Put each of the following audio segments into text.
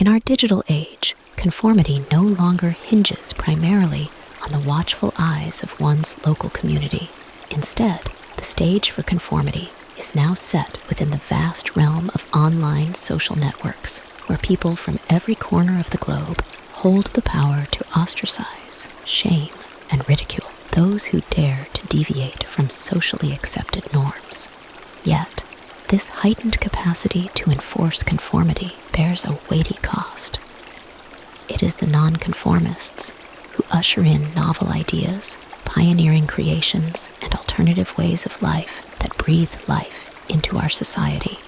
In our digital age, conformity no longer hinges primarily on the watchful eyes of one's local community. Instead, the stage for conformity is now set within the vast realm of online social networks, where people from every corner of the globe hold the power to ostracize, shame, and ridicule those who dare to deviate from socially accepted norms. Yet, this heightened capacity to enforce conformity bears a weighty cost. It is the nonconformists who usher in novel ideas, pioneering creations, and alternative ways of life that breathe life into our society.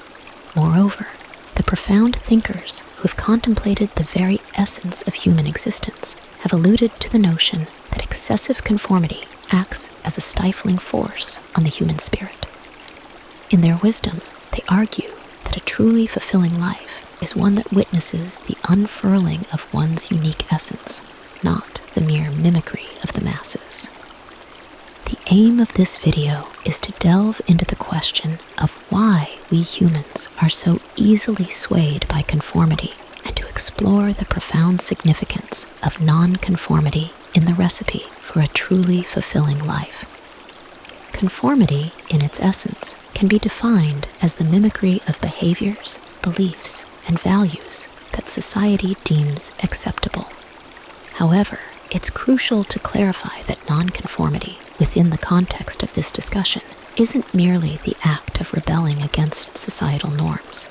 Moreover, the profound thinkers who have contemplated the very essence of human existence have alluded to the notion that excessive conformity acts as a stifling force on the human spirit. In their wisdom, they argue that a truly fulfilling life is one that witnesses the unfurling of one's unique essence, not the mere mimicry of the masses. The aim of this video is to delve into the question of why we humans are so easily swayed by conformity, and to explore the profound significance of nonconformity in the recipe for a truly fulfilling life. Conformity, in its essence, can be defined as the mimicry of behaviors, beliefs, and values that society deems acceptable. However, it's crucial to clarify that nonconformity, within the context of this discussion, isn't merely the act of rebelling against societal norms,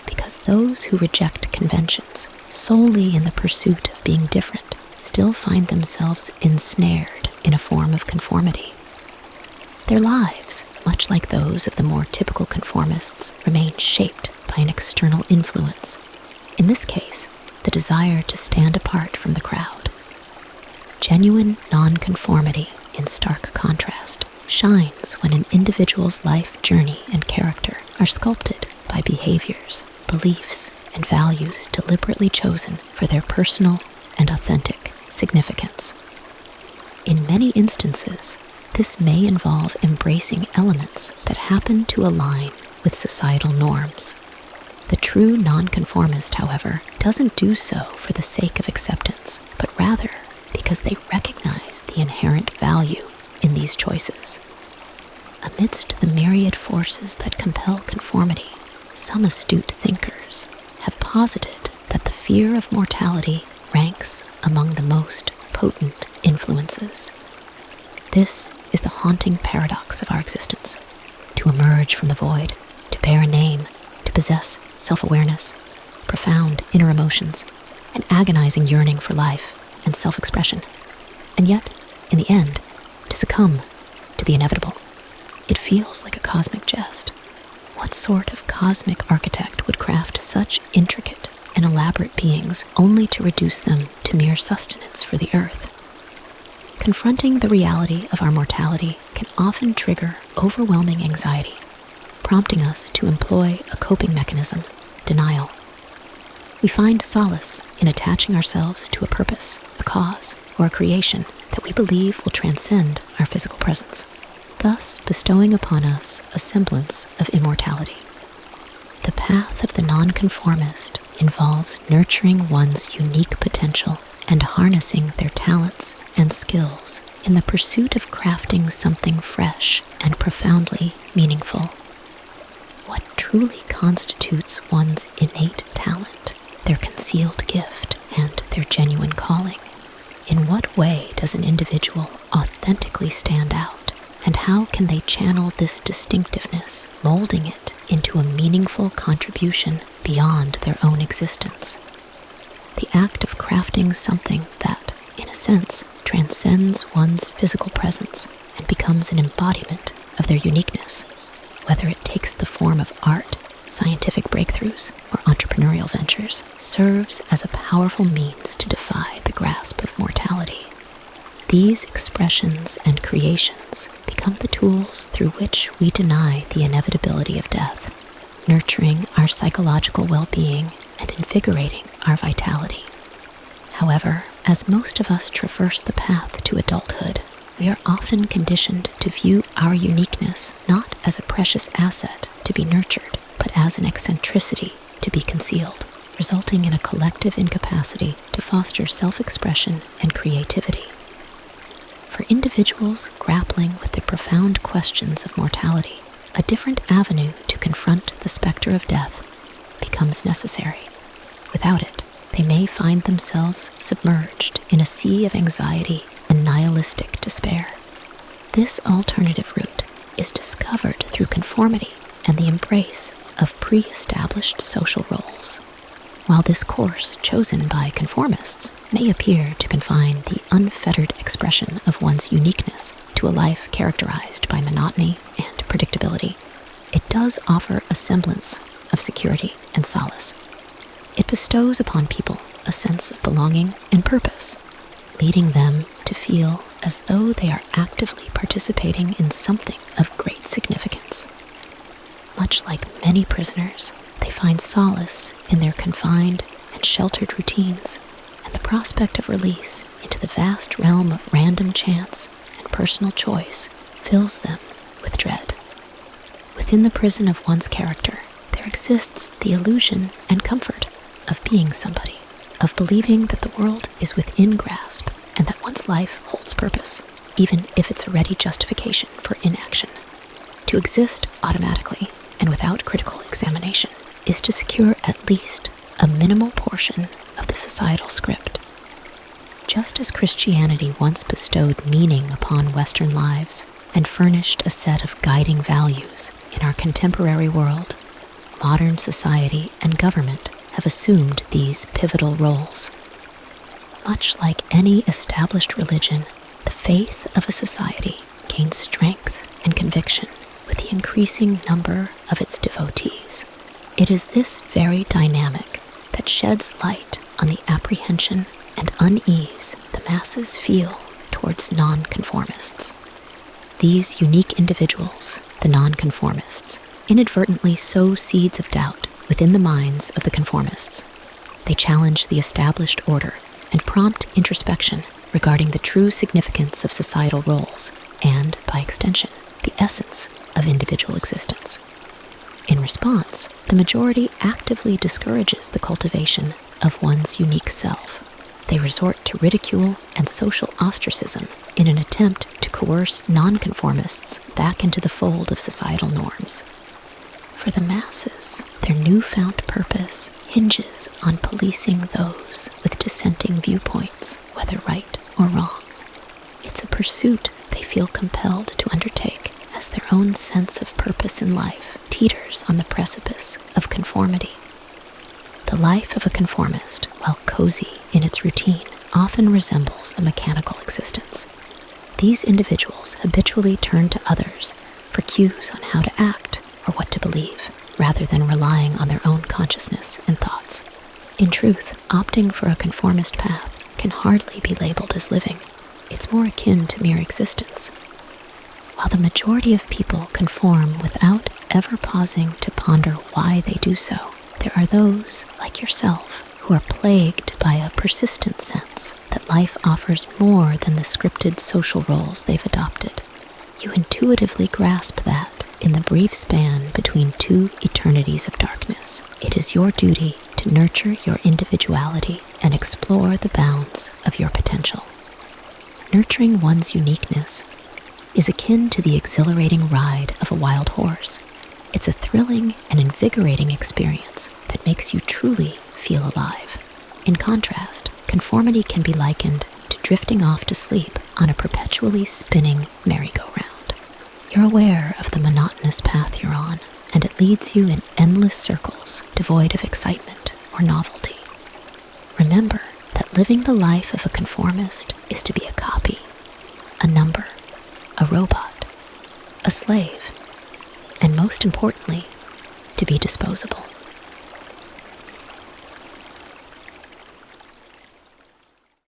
because those who reject conventions solely in the pursuit of being different still find themselves ensnared in a form of conformity. Their lives, much like those of the more typical conformists, remain shaped by an external influence, in this case, the desire to stand apart from the crowd. Genuine nonconformity, in stark contrast, shines when an individual's life journey and character are sculpted by behaviors, beliefs, and values deliberately chosen for their personal and authentic significance. In many instances, this may involve embracing elements that happen to align with societal norms. The true nonconformist, however, doesn't do so for the sake of acceptance, but rather because they recognize the inherent value in these choices. Amidst the myriad forces that compel conformity, some astute thinkers have posited that the fear of mortality ranks among the most potent influences. This is the haunting paradox of our existence: to emerge from the void, to bear a name, to possess self-awareness, profound inner emotions, an agonizing yearning for life and self-expression, and yet, in the end, to succumb to the inevitable. It feels like a cosmic jest. What sort of cosmic architect would craft such intricate and elaborate beings only to reduce them to mere sustenance for the earth? Confronting the reality of our mortality can often trigger overwhelming anxiety, prompting us to employ a coping mechanism: denial. We find solace in attaching ourselves to a purpose, a cause, or a creation that we believe will transcend our physical presence, thus bestowing upon us a semblance of immortality. The path of the nonconformist involves nurturing one's unique potential and harnessing their talents and skills in the pursuit of crafting something fresh and profoundly meaningful. What truly constitutes one's innate talent, their concealed gift, and their genuine calling? In what way does an individual authentically stand out, and how can they channel this distinctiveness, molding it into a meaningful contribution beyond their own existence? The act of crafting something that, in a sense, transcends one's physical presence and becomes an embodiment of their uniqueness, whether it takes the form of art, scientific breakthroughs, or entrepreneurial ventures, serves as a powerful means to defy the grasp of mortality. These expressions and creations become the tools through which we deny the inevitability of death, nurturing our psychological well-being and invigorating our vitality. However, as most of us traverse the path to adulthood, we are often conditioned to view our uniqueness not as a precious asset to be nurtured, but as an eccentricity to be concealed. resulting in a collective incapacity to foster self-expression and creativity. For individuals grappling with the profound questions of mortality, a different avenue to confront the specter of death becomes necessary. Without it, they may find themselves submerged in a sea of anxiety and nihilistic despair. This alternative route is discovered through conformity and the embrace of pre-established social roles. While this course chosen by conformists may appear to confine the unfettered expression of one's uniqueness to a life characterized by monotony and predictability, it does offer a semblance of security and solace. It bestows upon people a sense of belonging and purpose, leading them to feel as though they are actively participating in something of great significance. Much like many prisoners, they find solace in their confined and sheltered routines, and the prospect of release into the vast realm of random chance and personal choice fills them with dread. Within the prison of one's character, there exists the illusion and comfort of being somebody, of believing that the world is within grasp and that one's life holds purpose, even if it's a ready justification for inaction. To exist automatically and without critical examination is to secure at least a minimal portion of the societal script. Just as Christianity once bestowed meaning upon Western lives and furnished a set of guiding values in our contemporary world, modern society and government have assumed these pivotal roles. Much like any established religion, the faith of a society gains strength and conviction with the increasing number of its devotees. It is this very dynamic that sheds light on the apprehension and unease the masses feel towards nonconformists. These unique individuals, the nonconformists, inadvertently sow seeds of doubt within the minds of the conformists. They challenge the established order and prompt introspection regarding the true significance of societal roles and, by extension, the essence of individual existence. In response, the majority actively discourages the cultivation of one's unique self. They resort to ridicule and social ostracism in an attempt to coerce nonconformists back into the fold of societal norms. For the masses, their newfound purpose hinges on policing those with dissenting viewpoints, whether right or wrong. It's a pursuit they feel compelled to undertake as their own sense of purpose in life teeters on the precipice of conformity. The life of a conformist, while cozy in its routine, often resembles a mechanical existence. These individuals habitually turn to others for cues on how to act or what to believe, rather than relying on their own consciousness and thoughts. In truth, opting for a conformist path can hardly be labeled as living. It's more akin to mere existence. While the majority of people conform without ever pausing to ponder why they do so, there are those, like yourself, who are plagued by a persistent sense that life offers more than the scripted social roles they've adopted. You intuitively grasp that, in the brief span between two eternities of darkness, it is your duty to nurture your individuality and explore the bounds of your potential. Nurturing one's uniqueness is akin to the exhilarating ride of a wild horse. It's a thrilling and invigorating experience that makes you truly feel alive. In contrast, conformity can be likened to drifting off to sleep on a perpetually spinning merry-go-round. You're aware of the monotonous path you're on, and it leads you in endless circles devoid of excitement or novelty. Remember that living the life of a conformist is to be a copy, a number, a robot, a slave, and most importantly, to be disposable.